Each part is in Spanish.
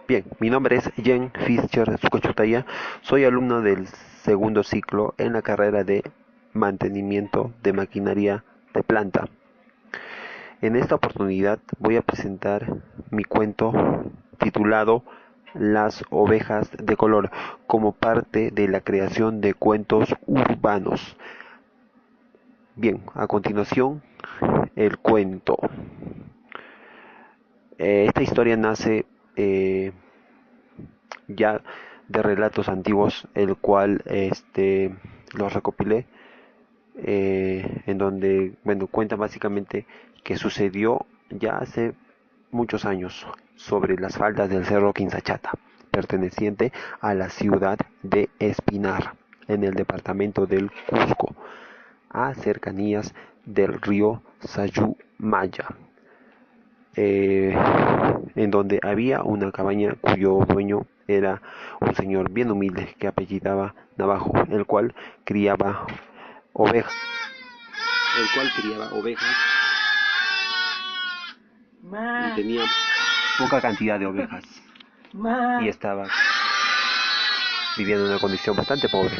Bien, mi nombre es Jen Fischer Sucochutaya, soy alumno del segundo ciclo en la carrera de mantenimiento de maquinaria de planta. En esta oportunidad voy a presentar mi cuento titulado Las ovejas de color, como parte de la creación de cuentos urbanos. Bien, a continuación, el cuento. Esta historia nace ya de relatos antiguos, el cual los recopilé, en donde, bueno, cuenta básicamente que sucedió ya hace muchos años sobre las faldas del Cerro Quinzachata, perteneciente a la ciudad de Espinar, en el departamento del Cusco, a cercanías del río Sayumaya, eh, en donde había una cabaña cuyo dueño era un señor bien humilde que apellidaba Navajo, ovejas, el cual criaba ovejas y tenía poca cantidad de ovejas y estaba viviendo en una condición bastante pobre.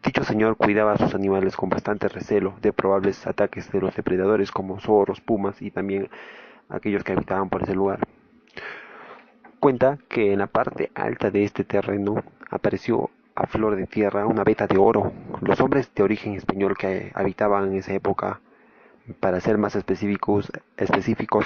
Dicho señor cuidaba a sus animales con bastante recelo de probables ataques de los depredadores como zorros, pumas y también aquellos que habitaban por ese lugar. Cuenta que en la parte alta de este terreno apareció a flor de tierra una veta de oro. Los hombres de origen español que habitaban en esa época, para ser más específicos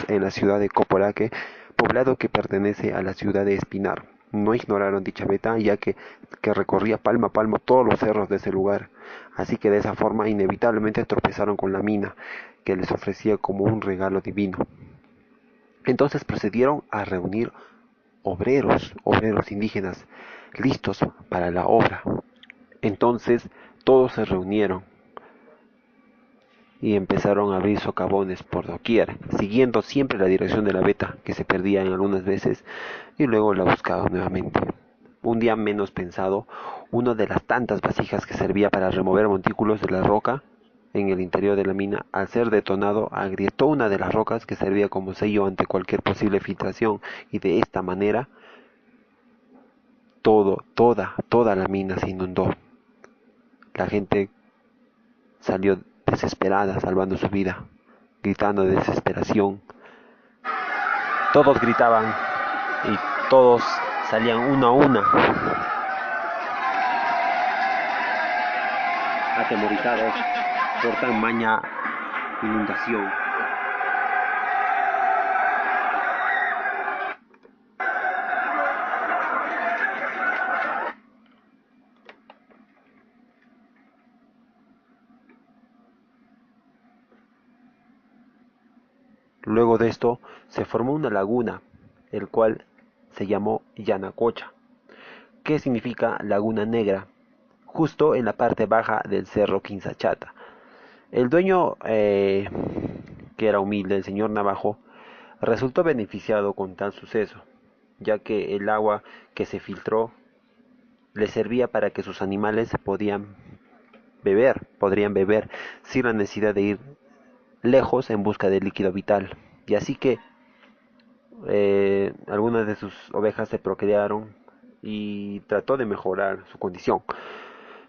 en la ciudad de Coporaque, poblado que pertenece a la ciudad de Espinar, no ignoraron dicha veta, ya que recorría palmo a palmo todos los cerros de ese lugar. Así que de esa forma inevitablemente tropezaron con la mina, que les ofrecía como un regalo divino. Entonces procedieron a reunir obreros indígenas, listos para la obra. Entonces todos se reunieron y empezaron a abrir socavones por doquier, siguiendo siempre la dirección de la veta, que se perdía en algunas veces y luego la buscaban nuevamente. Un día menos pensado, una de las tantas vasijas que servía para remover montículos de la roca en el interior de la mina, al ser detonado, agrietó una de las rocas que servía como sello ante cualquier posible filtración, y de esta manera toda la mina se inundó. La gente salió desesperada, salvando su vida, gritando de desesperación. Todos gritaban y todos salían uno a una, atemorizados por tan maña inundación. Luego de esto se formó una laguna, el cual se llamó Yanacocha, que significa laguna negra, justo en la parte baja del cerro Quinzachata. El dueño, que era humilde, el señor Navajo, resultó beneficiado con tal suceso, ya que el agua que se filtró le servía para que sus animales podrían beber sin la necesidad de ir lejos en busca de líquido vital. Y así que algunas de sus ovejas se procrearon y trató de mejorar su condición.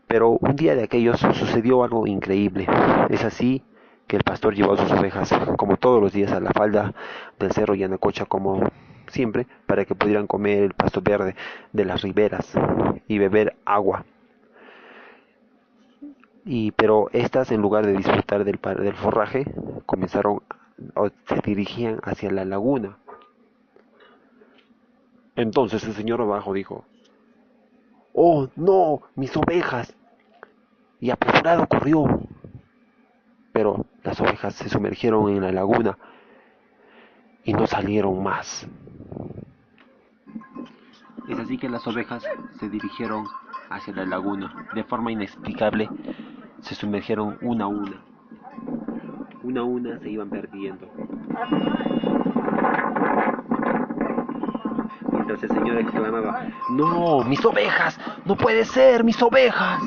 Pero un día de aquellos sucedió algo increíble. Es así que el pastor llevó a sus ovejas, como todos los días, a la falda del cerro Yanacocha, como siempre, para que pudieran comer el pasto verde de las riberas y beber agua. Pero estas, en lugar de disfrutar del forraje, comenzaron o se dirigían hacia la laguna. Entonces el señor abajo dijo: "¡Oh, no! ¡Mis ovejas!", y apresurado corrió. Pero las ovejas se sumergieron en la laguna y no salieron más. Es así que las ovejas se dirigieron hacia la laguna. De forma inexplicable, se sumergieron una a una. Una a una se iban perdiendo. Mientras el señor exclamaba: "¡No! ¡Mis ovejas! ¡No puede ser! ¡Mis ovejas!".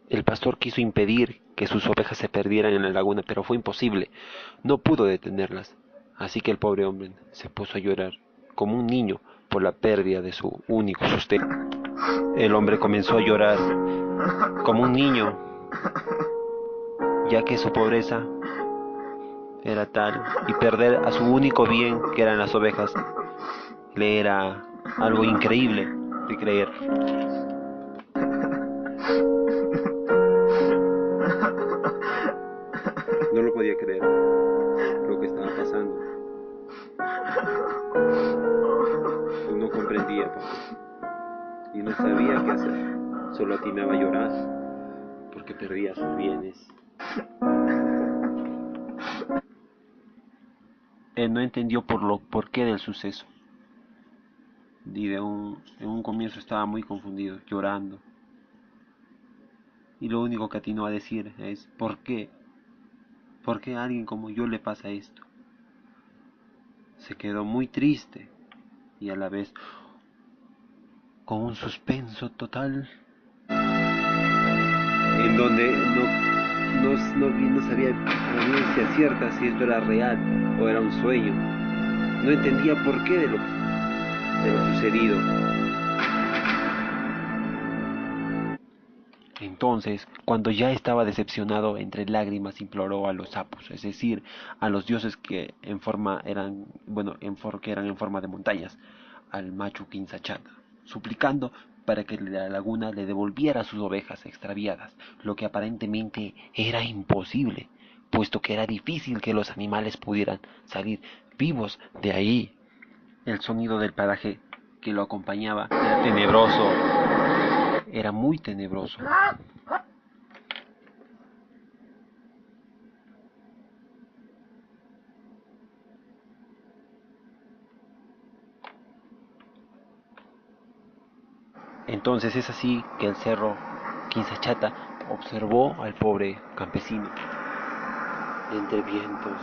El pastor quiso impedir que sus ovejas se perdieran en la laguna, pero fue imposible. No pudo detenerlas. Así que el pobre hombre se puso a llorar como un niño por la pérdida de su único sustento. El hombre comenzó a llorar como un niño, ya que su pobreza era tal y perder a su único bien, que eran las ovejas, le era algo increíble de creer. No lo podía creer lo que estaba pasando. No comprendía y no sabía qué hacer. Solo atinaba a llorar porque perdía sus bienes. Él no entendió por qué del suceso. Y en un comienzo estaba muy confundido, llorando. Y lo único que atinó a decir es: ¿por qué? ¿Por qué a alguien como yo le pasa esto? Se quedó muy triste y a la vez con un suspenso total, en donde no sabía a ciencia cierta si esto era real o era un sueño. No entendía por qué de lo sucedido. Entonces, cuando ya estaba decepcionado, entre lágrimas imploró a los sapos, es decir, a los dioses que que eran en forma de montañas, al Machu Quinzachata, suplicando para que la laguna le devolviera sus ovejas extraviadas, lo que aparentemente era imposible, puesto que era difícil que los animales pudieran salir vivos de ahí. El sonido del paraje que lo acompañaba era tenebroso, era muy tenebroso. Entonces es así que el cerro Quinzachata observó al pobre campesino. Entre vientos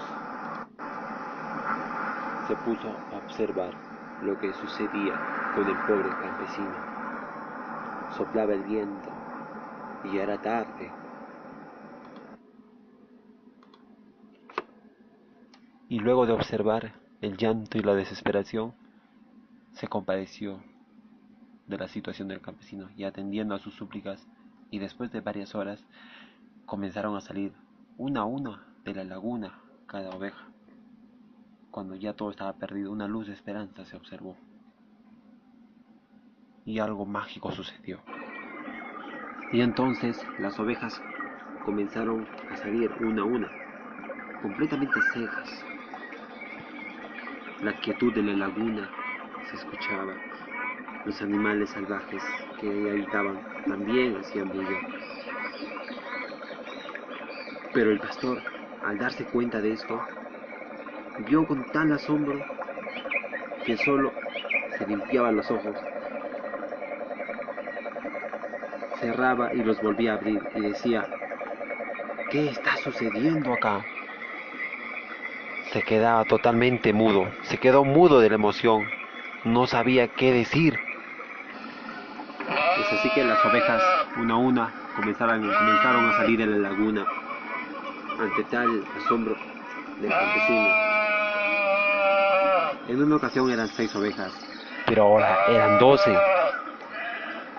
se puso a observar lo que sucedía con el pobre campesino. Soplaba el viento y ya era tarde. Y luego de observar el llanto y la desesperación, se compadeció de la situación del campesino y, atendiendo a sus súplicas, y después de varias horas, comenzaron a salir una a una de la laguna cada oveja. Cuando ya todo estaba perdido, una luz de esperanza se observó y algo mágico sucedió. Y entonces las ovejas comenzaron a salir una a una, completamente secas. La quietud de la laguna se escuchaba. Los animales salvajes que ahí habitaban también hacían bulla. Pero el pastor, al darse cuenta de esto, vio con tal asombro que solo se limpiaba los ojos, cerraba y los volvía a abrir y decía: ¿qué está sucediendo acá? Se quedaba totalmente mudo, se quedó mudo de la emoción, no sabía qué decir. Es así que las ovejas, una a una, comenzaron a salir de la laguna ante tal asombro del campesino. En una ocasión eran 6 ovejas, pero ahora eran 12.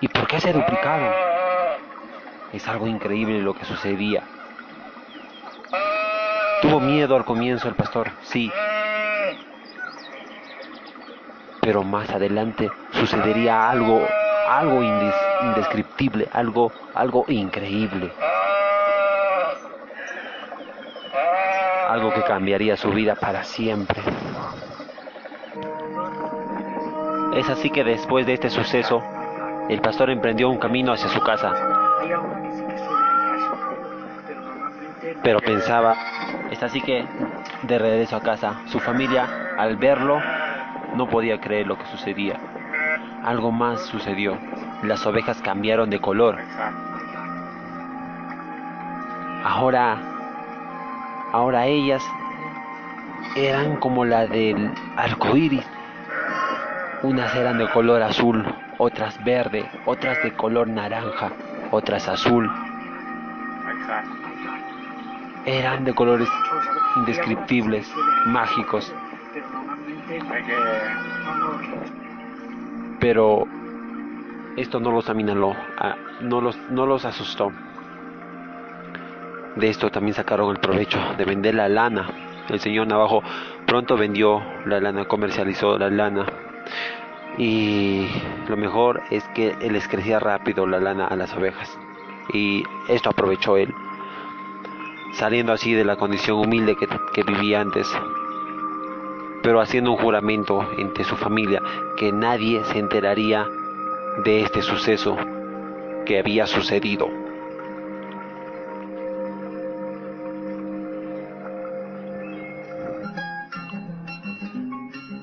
¿Y por qué se duplicaron? Es algo increíble lo que sucedía. Tuvo miedo al comienzo el pastor, sí, pero más adelante sucedería algo indescriptible, algo increíble, algo que cambiaría su vida para siempre. Es así que después de este suceso, el pastor emprendió un camino hacia su casa, pero pensaba, es así que de regreso a casa, su familia, al verlo, no podía creer lo que sucedía. Algo más sucedió. Las ovejas cambiaron de color. Ahora, ahora ellas eran como la del arco iris. Unas eran de color azul, otras verde, otras de color naranja, otras azul. eran de colores indescriptibles, mágicos, pero esto no los aminaló, no los asustó. De esto también sacaron el provecho de vender la lana. El señor Navajo pronto vendió la lana, comercializó la lana. Y lo mejor es que les crecía rápido la lana a las ovejas. Y esto aprovechó él, saliendo así de la condición humilde que vivía antes, pero haciendo un juramento entre su familia que nadie se enteraría de este suceso que había sucedido.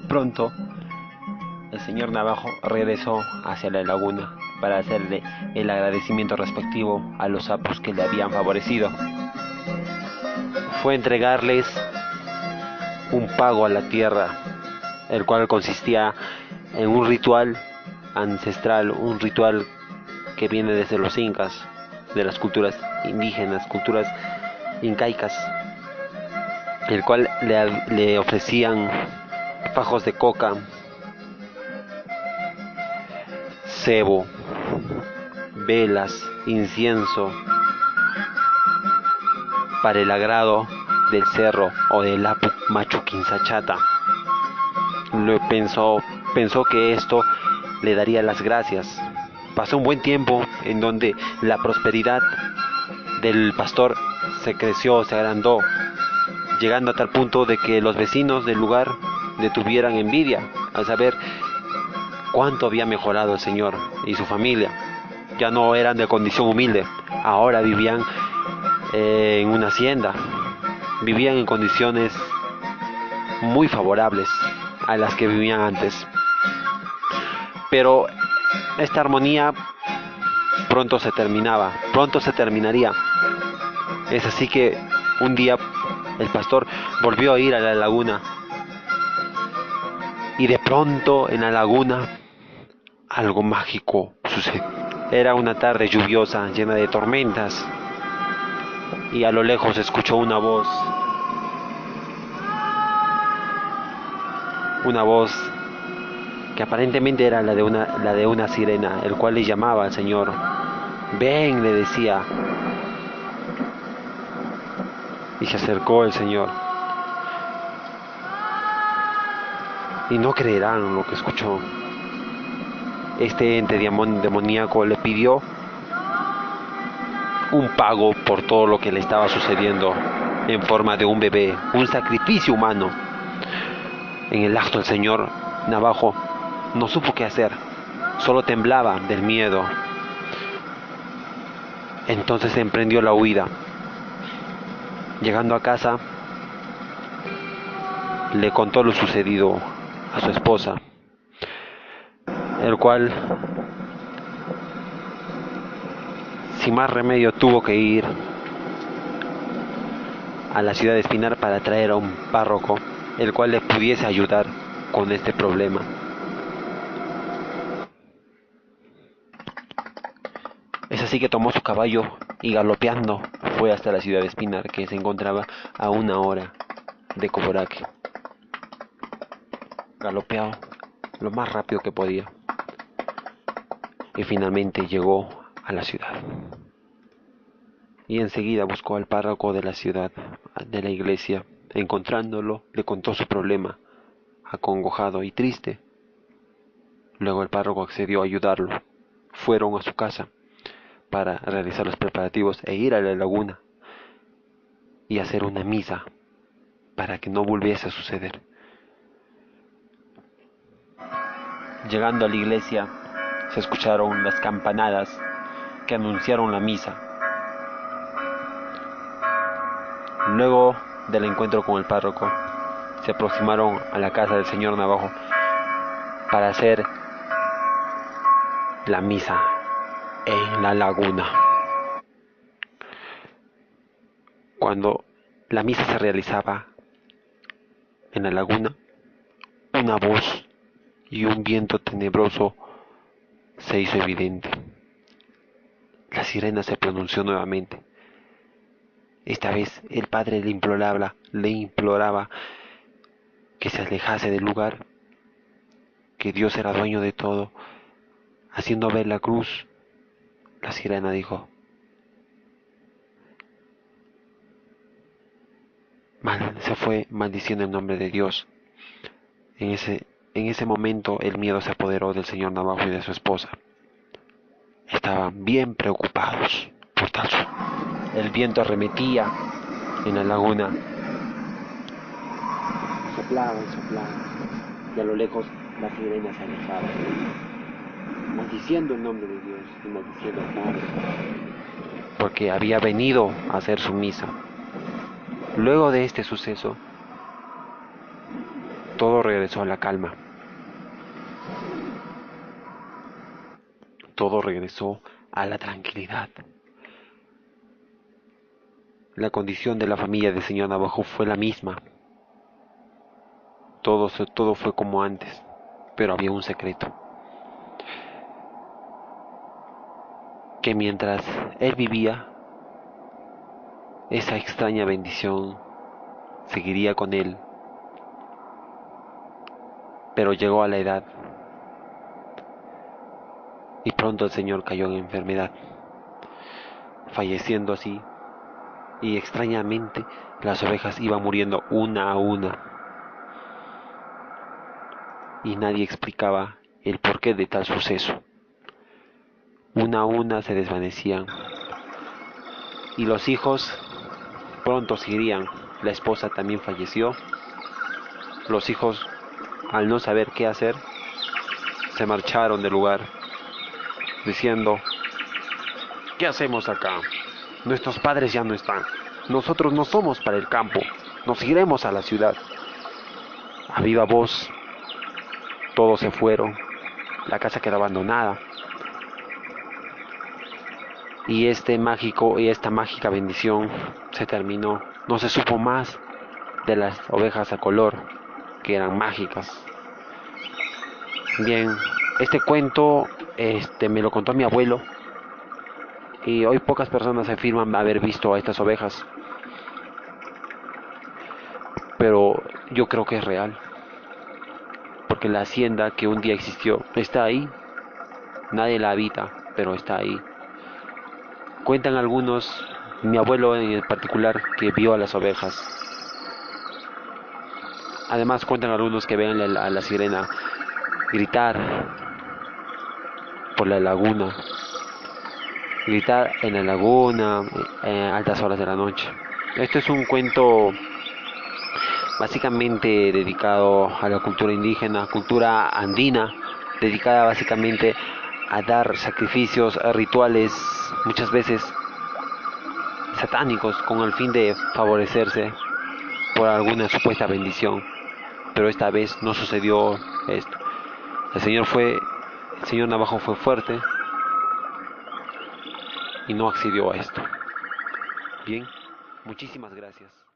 Pronto, el señor Navajo regresó hacia la laguna para hacerle el agradecimiento respectivo a los sapos que le habían favorecido. Fue entregarles un pago a la tierra, el cual consistía en un ritual ancestral, un ritual que viene desde los incas, de las culturas indígenas, culturas incaicas, el cual le ofrecían fajos de coca, cebo, velas, incienso, para el agrado del cerro o del Apu Machu Quinzachata. Pensó que esto le daría las gracias. Pasó un buen tiempo en donde la prosperidad del pastor se creció, se agrandó, llegando a tal punto de que los vecinos del lugar le tuvieran envidia al saber cuánto había mejorado el señor y su familia. Ya no eran de condición humilde, ahora vivían en una hacienda, vivían en condiciones muy favorables a las que vivían antes. Pero esta armonía pronto se terminaría. Es así que un día el pastor volvió a ir a la laguna y de pronto en la laguna algo mágico sucedió. Era una tarde lluviosa llena de tormentas y a lo lejos se escuchó una voz que aparentemente era la de una sirena, el cual le llamaba al señor. Ven, le decía. Y se acercó el señor. Y no creerán lo que escuchó. Este ente demoníaco le pidió un pago por todo lo que le estaba sucediendo en forma de un bebé, un sacrificio humano. En el acto el señor Navajo no supo qué hacer, solo temblaba del miedo. Entonces emprendió la huida. Llegando a casa, le contó lo sucedido a su esposa, el cual, sin más remedio, tuvo que ir a la ciudad de Espinar para traer a un párroco, el cual le pudiese ayudar con este problema. Es así que tomó su caballo y galopeando fue hasta la ciudad de Espinar, que se encontraba a 1 hora de Coboraque. Galopeó lo más rápido que podía y finalmente llegó a la ciudad. Y enseguida buscó al párroco de la ciudad, de la iglesia. Encontrándolo, le contó su problema, acongojado y triste. Luego el párroco accedió a ayudarlo. Fueron a su casa para realizar los preparativos e ir a la laguna y hacer una misa para que no volviese a suceder. Llegando a la iglesia, se escucharon las campanadas que anunciaron la misa. Luego del encuentro con el párroco, se aproximaron a la casa del señor Navajo para hacer la misa en la laguna. Cuando la misa se realizaba en la laguna, una voz y un viento tenebroso se hizo evidente. La sirena se pronunció nuevamente Esta vez el padre le imploraba que se alejase del lugar, que Dios era dueño de todo. Haciendo ver la cruz, la sirena dijo: se fue maldiciendo el nombre de Dios. En ese momento el miedo se apoderó del señor Navajo y de su esposa. Estaban bien preocupados por tal suceso. El viento arremetía en la laguna, soplaba y soplaba, y a lo lejos la sirena se alejaba, maldiciendo el nombre de Dios y maldiciendo al Padre, porque había venido a hacer su misa. Luego de este suceso, todo regresó a la calma, todo regresó a la tranquilidad. La condición de la familia del señor Navajo fue la misma. Todo fue como antes, pero había un secreto, que mientras él vivía, esa extraña bendición seguiría con él, pero llegó a la edad y pronto el señor cayó en enfermedad, falleciendo así, y extrañamente las ovejas iban muriendo una a una, y nadie explicaba el porqué de tal suceso. Una a una se desvanecían, y los hijos pronto se irían. La esposa también falleció. Los hijos, al no saber qué hacer, se marcharon del lugar, diciendo: ¿qué hacemos acá? Nuestros padres ya no están. Nosotros no somos para el campo. Nos iremos a la ciudad. A viva voz, todos se fueron. La casa quedó abandonada. Y esta mágica bendición se terminó. No se supo más de las ovejas a color, que eran mágicas. Bien, este cuento me lo contó mi abuelo, y hoy pocas personas afirman haber visto a estas ovejas, pero yo creo que es real, porque la hacienda que un día existió está ahí. Nadie la habita, pero está ahí. Cuentan algunos, mi abuelo en particular, que vio a las ovejas. Además cuentan algunos que ven a la sirena gritar por la laguna, gritar en la laguna a altas horas de la noche. Este es un cuento básicamente dedicado a la cultura indígena, cultura andina, dedicada básicamente a dar sacrificios, a rituales, muchas veces satánicos, con el fin de favorecerse por alguna supuesta bendición. Pero esta vez no sucedió esto. El señor Navajo fue fuerte y no accedió a esto. Bien, muchísimas gracias.